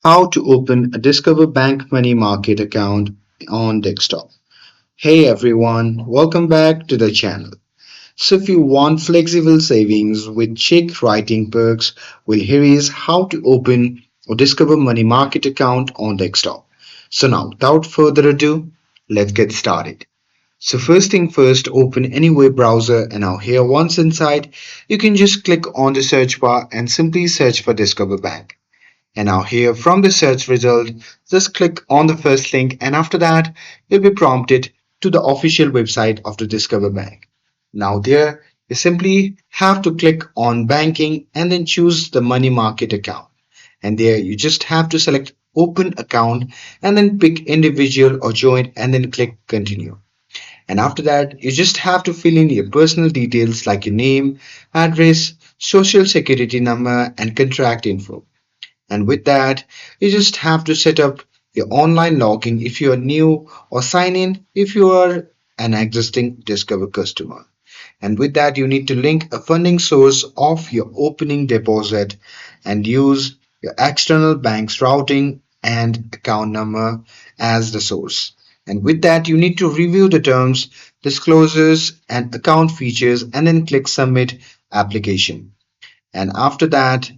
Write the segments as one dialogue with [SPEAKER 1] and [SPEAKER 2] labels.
[SPEAKER 1] How to open a Discover Bank Money Market account on desktop. Hey everyone, welcome back to the channel. So if you want flexible savings with check writing perks, well here is how to open or discover money market account on desktop. So now without further ado, let's get started. So first thing first, open any web browser and now here once inside, you can just click on the search bar and simply search for Discover Bank. And now here from the search result, just click on the first link and after that, you'll be prompted to the official website of the Discover Bank. Now there, you simply have to click on banking and then choose the money market account. And there you just have to select open account and then pick individual or joint and then click continue. And after that, you just have to fill in your personal details like your name, address, social security number and contract info. And with that, you just have to set up your online login if you are new or sign in if you are an existing Discover customer. And with that, you need to link a funding source of your opening deposit and use your external bank's routing and account number as the source. And with that, you need to review the terms, disclosures, and account features and then click submit application. And after that,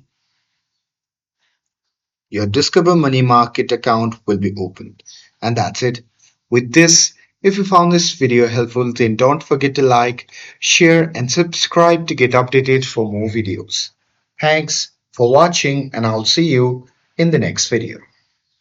[SPEAKER 1] your Discover Money Market account will be opened. And that's it. With this, if you found this video helpful, then don't forget to like, share, and subscribe to get updated for more videos. Thanks for watching, and I'll see you in the next video.